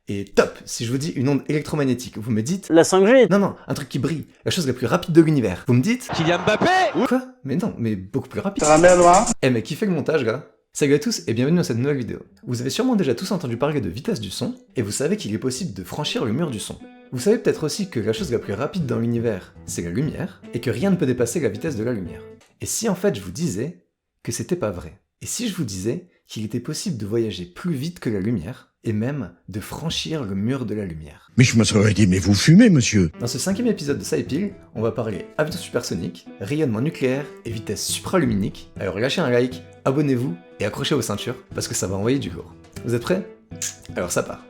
Et top, si je vous dis une onde électromagnétique, vous me dites... La 5G. Non, un truc qui brille, la chose la plus rapide de l'univers. Vous me dites... Kylian Mbappé. Quoi? Mais non, mais beaucoup plus rapide. Ta mère noire. Eh mais qui fait le montage, gars? Salut à tous et bienvenue dans cette nouvelle vidéo. Vous avez sûrement déjà tous entendu parler de vitesse du son, et vous savez qu'il est possible de franchir le mur du son. Vous savez peut-être aussi que la chose la plus rapide dans l'univers, c'est la lumière, et que rien ne peut dépasser la vitesse de la lumière. Et si en fait je vous disais que c'était pas vrai? Et si je vous disais qu'il était possible de voyager plus vite que la lumière, et même de franchir le mur de la lumière? Mais je me serais dit, mais vous fumez, monsieur. Dans ce 5e épisode de Ça et Pile, on va parler avion supersonique, rayonnement nucléaire et vitesse supraluminique. Alors lâchez un like, abonnez-vous et accrochez vos ceintures, parce que ça va envoyer du lourd. Vous êtes prêts? Alors ça part.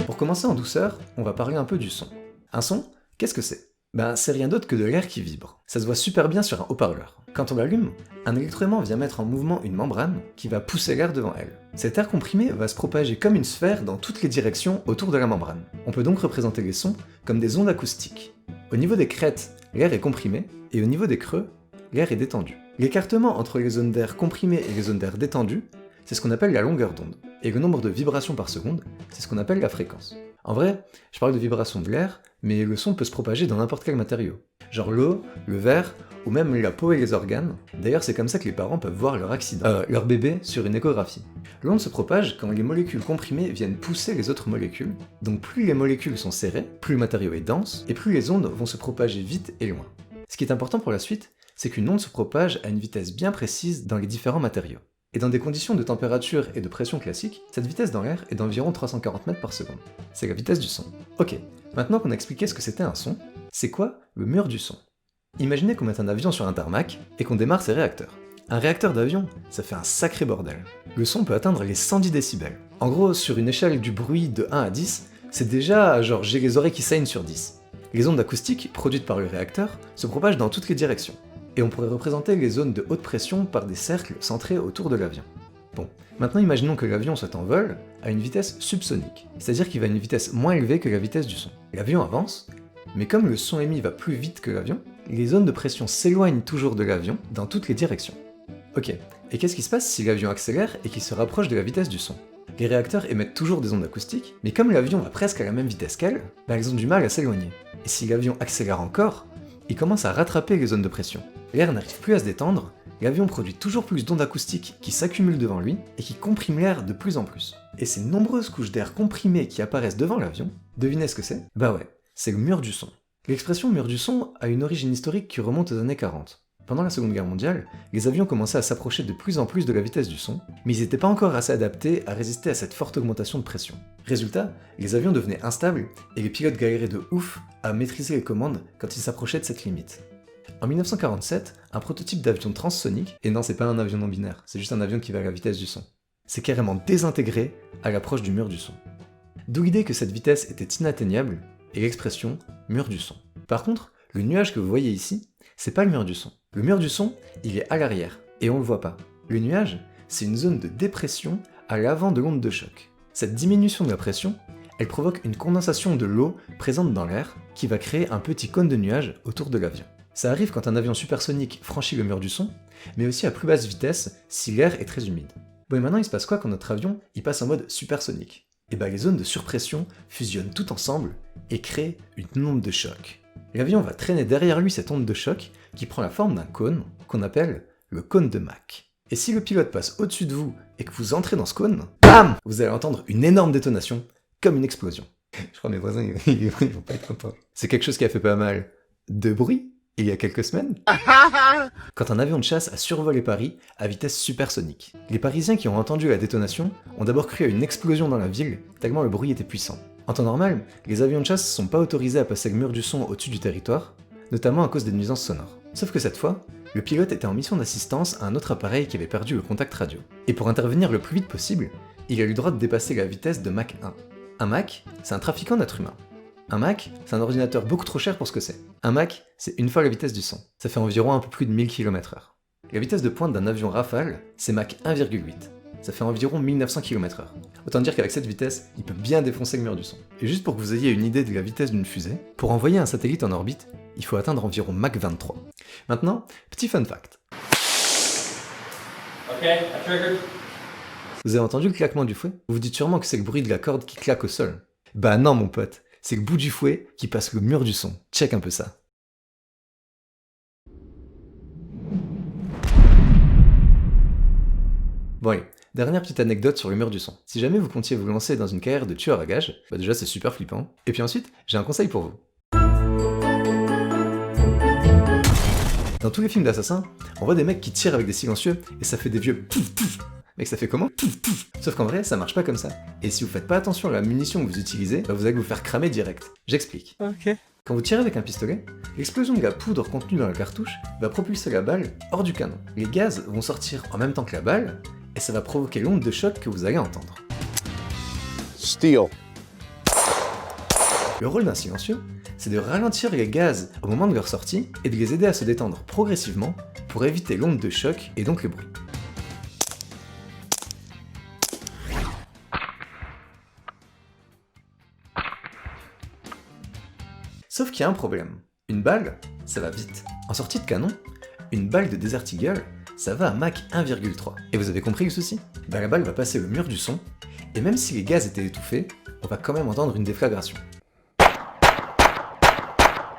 Pour commencer en douceur, on va parler un peu du son. Un son, qu'est-ce que c'est? Ben c'est rien d'autre que de l'air qui vibre. Ça se voit super bien sur un haut-parleur. Quand on l'allume, un électroaimant vient mettre en mouvement une membrane qui va pousser l'air devant elle. Cet air comprimé va se propager comme une sphère dans toutes les directions autour de la membrane. On peut donc représenter les sons comme des ondes acoustiques. Au niveau des crêtes, l'air est comprimé, et au niveau des creux, l'air est détendu. L'écartement entre les zones d'air comprimées et les zones d'air détendues, c'est ce qu'on appelle la longueur d'onde. Et le nombre de vibrations par seconde, c'est ce qu'on appelle la fréquence. En vrai, je parle de vibrations de l'air, mais le son peut se propager dans n'importe quel matériau. Genre l'eau, le verre, ou même la peau et les organes. D'ailleurs, c'est comme ça que les parents peuvent voir leur bébé sur une échographie. L'onde se propage quand les molécules comprimées viennent pousser les autres molécules. Donc plus les molécules sont serrées, plus le matériau est dense, et plus les ondes vont se propager vite et loin. Ce qui est important pour la suite, c'est qu'une onde se propage à une vitesse bien précise dans les différents matériaux. Et dans des conditions de température et de pression classiques, cette vitesse dans l'air est d'environ 340 mètres par seconde. C'est la vitesse du son. Ok, maintenant qu'on a expliqué ce que c'était un son, c'est quoi le mur du son? Imaginez qu'on mette un avion sur un tarmac et qu'on démarre ses réacteurs. Un réacteur d'avion, ça fait un sacré bordel. Le son peut atteindre les 110 décibels. En gros, sur une échelle du bruit de 1 à 10, c'est déjà genre j'ai les oreilles qui saignent sur 10. Les ondes acoustiques, produites par le réacteur, se propagent dans toutes les directions. Et on pourrait représenter les zones de haute pression par des cercles centrés autour de l'avion. Bon, maintenant imaginons que l'avion soit en vol à une vitesse subsonique, c'est-à-dire qu'il va à une vitesse moins élevée que la vitesse du son. L'avion avance, mais comme le son émis va plus vite que l'avion, les zones de pression s'éloignent toujours de l'avion dans toutes les directions. Ok, et qu'est-ce qui se passe si l'avion accélère et qu'il se rapproche de la vitesse du son? Les réacteurs émettent toujours des ondes acoustiques, mais comme l'avion va presque à la même vitesse qu'elle, elles ont du mal à s'éloigner. Et si l'avion accélère encore, il commence à rattraper les zones de pression. L'air n'arrive plus à se détendre, l'avion produit toujours plus d'ondes acoustiques qui s'accumulent devant lui et qui compriment l'air de plus en plus. Et ces nombreuses couches d'air comprimées qui apparaissent devant l'avion, devinez ce que c'est? Bah ouais, c'est le mur du son. L'expression mur du son a une origine historique qui remonte aux années 40. Pendant la Seconde Guerre mondiale, les avions commençaient à s'approcher de plus en plus de la vitesse du son, mais ils n'étaient pas encore assez adaptés à résister à cette forte augmentation de pression. Résultat, les avions devenaient instables et les pilotes galéraient de ouf à maîtriser les commandes quand ils s'approchaient de cette limite. En 1947, un prototype d'avion transsonique, et non c'est pas un avion non binaire, c'est juste un avion qui va à la vitesse du son, s'est carrément désintégré à l'approche du mur du son. D'où l'idée que cette vitesse était inatteignable, et l'expression mur du son. Par contre, le nuage que vous voyez ici, c'est pas le mur du son. Le mur du son, il est à l'arrière, et on le voit pas. Le nuage, c'est une zone de dépression à l'avant de l'onde de choc. Cette diminution de la pression, elle provoque une condensation de l'eau présente dans l'air, qui va créer un petit cône de nuage autour de l'avion. Ça arrive quand un avion supersonique franchit le mur du son, mais aussi à plus basse vitesse si l'air est très humide. Bon et maintenant il se passe quoi quand notre avion il passe en mode supersonique? Et bah les zones de surpression fusionnent toutes ensemble et créent une onde de choc. L'avion va traîner derrière lui cette onde de choc qui prend la forme d'un cône qu'on appelle le cône de Mach. Et si le pilote passe au-dessus de vous et que vous entrez dans ce cône, BAM! Vous allez entendre une énorme détonation, comme une explosion. Je crois que mes voisins ils vont pas être contents. C'est quelque chose qui a fait pas mal de bruit il y a quelques semaines, quand un avion de chasse a survolé Paris à vitesse supersonique. Les Parisiens qui ont entendu la détonation ont d'abord cru à une explosion dans la ville, tellement le bruit était puissant. En temps normal, les avions de chasse ne sont pas autorisés à passer le mur du son au-dessus du territoire, notamment à cause des nuisances sonores. Sauf que cette fois, le pilote était en mission d'assistance à un autre appareil qui avait perdu le contact radio. Et pour intervenir le plus vite possible, il a eu le droit de dépasser la vitesse de Mach 1. Un Mach, c'est un trafiquant d'êtres humains. Un Mach, c'est un ordinateur beaucoup trop cher pour ce que c'est. Un Mach, c'est une fois la vitesse du son. Ça fait environ un peu plus de 1000 km/h. La vitesse de pointe d'un avion Rafale, c'est Mach 1,8. Ça fait environ 1900 km/h. Autant dire qu'avec cette vitesse, il peut bien défoncer le mur du son. Et juste pour que vous ayez une idée de la vitesse d'une fusée, pour envoyer un satellite en orbite, il faut atteindre environ Mach 23. Maintenant, petit fun fact. Okay, I triggered. Vous avez entendu le claquement du fouet? Vous vous dites sûrement que c'est le bruit de la corde qui claque au sol. Bah non mon pote, c'est le bout du fouet qui passe le mur du son. Check un peu ça. Bon allez, dernière petite anecdote sur le mur du son. Si jamais vous comptiez vous lancer dans une carrière de tueur à gages, bah déjà c'est super flippant. Et puis ensuite, j'ai un conseil pour vous. Dans tous les films d'assassins, on voit des mecs qui tirent avec des silencieux et ça fait des vieux pouf pouf. Mec, ça fait comment? Pouf pouf. Sauf qu'en vrai, ça marche pas comme ça. Et si vous faites pas attention à la munition que vous utilisez, bah vous allez vous faire cramer direct. J'explique. Ok. Quand vous tirez avec un pistolet, l'explosion de la poudre contenue dans la cartouche va propulser la balle hors du canon. Les gaz vont sortir en même temps que la balle, et ça va provoquer l'onde de choc que vous allez entendre. Steel. Le rôle d'un silencieux, c'est de ralentir les gaz au moment de leur sortie et de les aider à se détendre progressivement pour éviter l'onde de choc et donc le bruit. Sauf qu'il y a un problème. Une balle, ça va vite. En sortie de canon, une balle de Desert Eagle, ça va à Mach 1,3. Et vous avez compris le souci? Bah la balle va passer le mur du son, et même si les gaz étaient étouffés, on va quand même entendre une déflagration.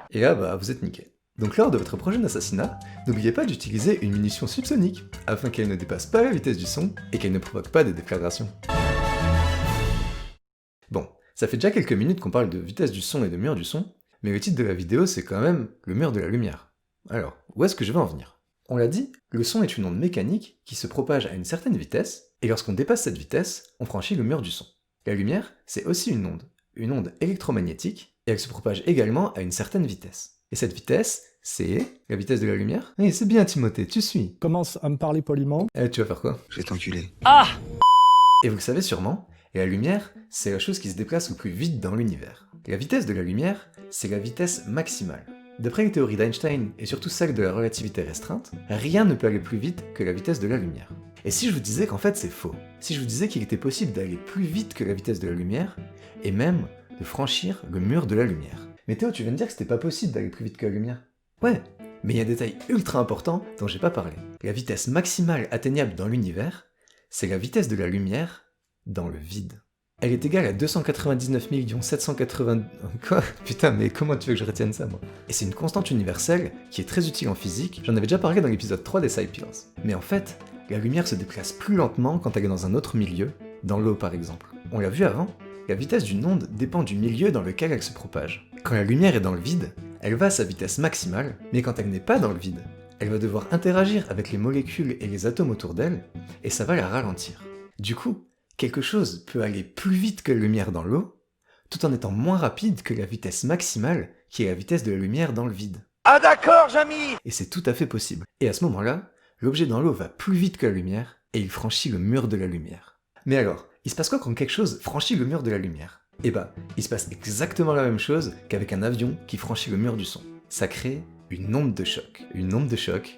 Et là, bah vous êtes niqué. Donc lors de votre prochain assassinat, n'oubliez pas d'utiliser une munition subsonique, afin qu'elle ne dépasse pas la vitesse du son, et qu'elle ne provoque pas des déflagrations. Bon, ça fait déjà quelques minutes qu'on parle de vitesse du son et de mur du son, mais le titre de la vidéo c'est quand même le mur de la lumière. Alors, où est-ce que je vais en venir? On l'a dit, le son est une onde mécanique qui se propage à une certaine vitesse, et lorsqu'on dépasse cette vitesse, on franchit le mur du son. La lumière, c'est aussi une onde électromagnétique, et elle se propage également à une certaine vitesse. Et cette vitesse, c'est la vitesse de la lumière? Oui, c'est bien Timothée, tu suis. Commence à me parler poliment. Eh, tu vas faire quoi? Je vais t'enculer. Et vous le savez sûrement, la lumière, c'est la chose qui se déplace le plus vite dans l'univers. La vitesse de la lumière, c'est la vitesse maximale. D'après les théories d'Einstein, et surtout celle de la relativité restreinte, rien ne peut aller plus vite que la vitesse de la lumière. Et si je vous disais qu'en fait c'est faux? Si je vous disais qu'il était possible d'aller plus vite que la vitesse de la lumière, et même de franchir le mur de la lumière? Mais Théo, tu viens de dire que c'était pas possible d'aller plus vite que la lumière? Ouais, mais il y a un détail ultra important dont j'ai pas parlé. La vitesse maximale atteignable dans l'univers, c'est la vitesse de la lumière dans le vide. Elle est égale à 299 780... Quoi? Putain, mais comment tu veux que je retienne ça, moi? Et c'est une constante universelle qui est très utile en physique, j'en avais déjà parlé dans l'épisode 3 des Sapiens. Mais en fait, la lumière se déplace plus lentement quand elle est dans un autre milieu, dans l'eau par exemple. On l'a vu avant, la vitesse d'une onde dépend du milieu dans lequel elle se propage. Quand la lumière est dans le vide, elle va à sa vitesse maximale, mais quand elle n'est pas dans le vide, elle va devoir interagir avec les molécules et les atomes autour d'elle, et ça va la ralentir. Du coup, quelque chose peut aller plus vite que la lumière dans l'eau, tout en étant moins rapide que la vitesse maximale, qui est la vitesse de la lumière dans le vide. Ah d'accord, Jamy! Et c'est tout à fait possible. Et à ce moment-là, l'objet dans l'eau va plus vite que la lumière, et il franchit le mur de la lumière. Mais alors, il se passe quoi quand quelque chose franchit le mur de la lumière? Eh bah, il se passe exactement la même chose qu'avec un avion qui franchit le mur du son. Ça crée une onde de choc. Une onde de choc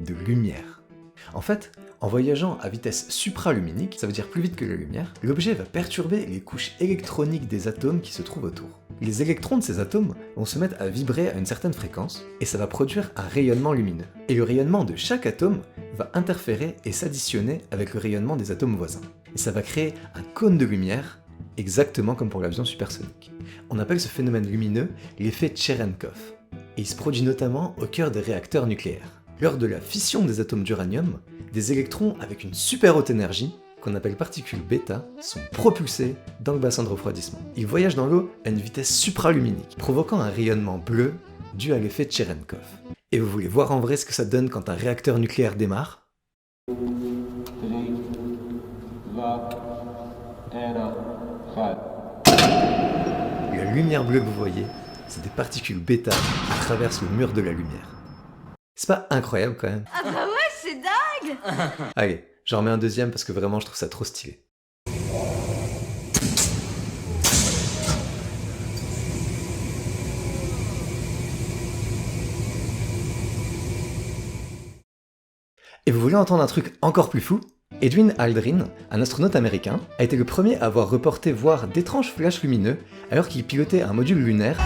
de lumière. En fait, en voyageant à vitesse supraluminique, ça veut dire plus vite que la lumière, l'objet va perturber les couches électroniques des atomes qui se trouvent autour. Les électrons de ces atomes vont se mettre à vibrer à une certaine fréquence, et ça va produire un rayonnement lumineux. Et le rayonnement de chaque atome va interférer et s'additionner avec le rayonnement des atomes voisins. Et ça va créer un cône de lumière, exactement comme pour l'avion supersonique. On appelle ce phénomène lumineux l'effet Cherenkov, et il se produit notamment au cœur des réacteurs nucléaires. Lors de la fission des atomes d'uranium, des électrons avec une super haute énergie, qu'on appelle particules bêta, sont propulsés dans le bassin de refroidissement. Ils voyagent dans l'eau à une vitesse supraluminique, provoquant un rayonnement bleu dû à l'effet Cherenkov. Et vous voulez voir en vrai ce que ça donne quand un réacteur nucléaire démarre? La lumière bleue que vous voyez, c'est des particules bêta qui traversent le mur de la lumière. C'est pas incroyable quand même? Ah bah ouais, c'est dingue! Allez, j'en remets un deuxième parce que vraiment je trouve ça trop stylé. Et vous voulez entendre un truc encore plus fou? Edwin Aldrin, un astronaute américain, a été le premier à avoir reporté voir d'étranges flashs lumineux alors qu'il pilotait un module lunaire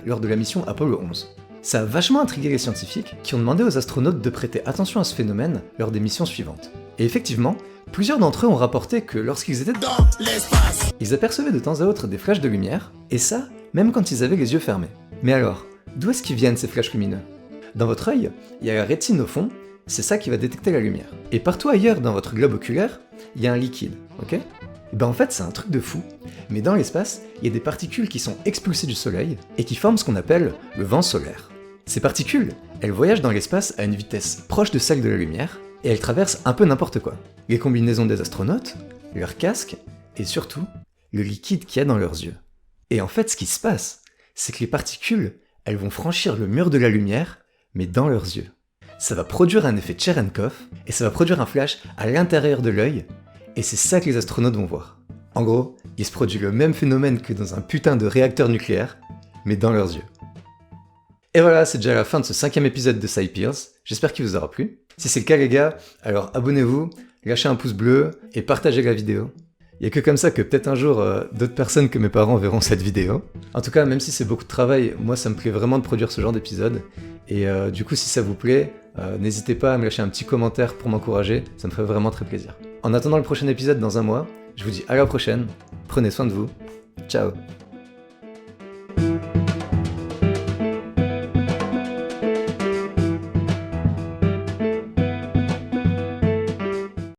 lors de la mission Apollo 11. Ça a vachement intrigué les scientifiques qui ont demandé aux astronautes de prêter attention à ce phénomène lors des missions suivantes. Et effectivement, plusieurs d'entre eux ont rapporté que lorsqu'ils étaient dans l'espace, ils apercevaient de temps à autre des flashs de lumière, et ça, même quand ils avaient les yeux fermés. Mais alors, d'où est-ce qu'ils viennent ces flashs lumineux? Dans votre œil, il y a la rétine au fond, c'est ça qui va détecter la lumière. Et partout ailleurs dans votre globe oculaire, il y a un liquide, ok? Et ben en fait c'est un truc de fou, mais dans l'espace, il y a des particules qui sont expulsées du soleil et qui forment ce qu'on appelle le vent solaire. Ces particules, elles voyagent dans l'espace à une vitesse proche de celle de la lumière, et elles traversent un peu n'importe quoi. Les combinaisons des astronautes, leurs casques, et surtout, le liquide qu'il y a dans leurs yeux. Et en fait ce qui se passe, c'est que les particules, elles vont franchir le mur de la lumière, mais dans leurs yeux. Ça va produire un effet Cherenkov, et ça va produire un flash à l'intérieur de l'œil, et c'est ça que les astronautes vont voir. En gros, il se produit le même phénomène que dans un putain de réacteur nucléaire, mais dans leurs yeux. Et voilà, c'est déjà la fin de ce 5e épisode de Sci-Piers, j'espère qu'il vous aura plu. Si c'est le cas les gars, alors abonnez-vous, lâchez un pouce bleu, et partagez la vidéo. Il y a que comme ça que peut-être un jour d'autres personnes que mes parents verront cette vidéo. En tout cas, même si c'est beaucoup de travail, moi ça me plaît vraiment de produire ce genre d'épisode. Et du coup, si ça vous plaît, n'hésitez pas à me lâcher un petit commentaire pour m'encourager, ça me ferait vraiment très plaisir. En attendant le prochain épisode dans un mois, je vous dis à la prochaine, prenez soin de vous, ciao.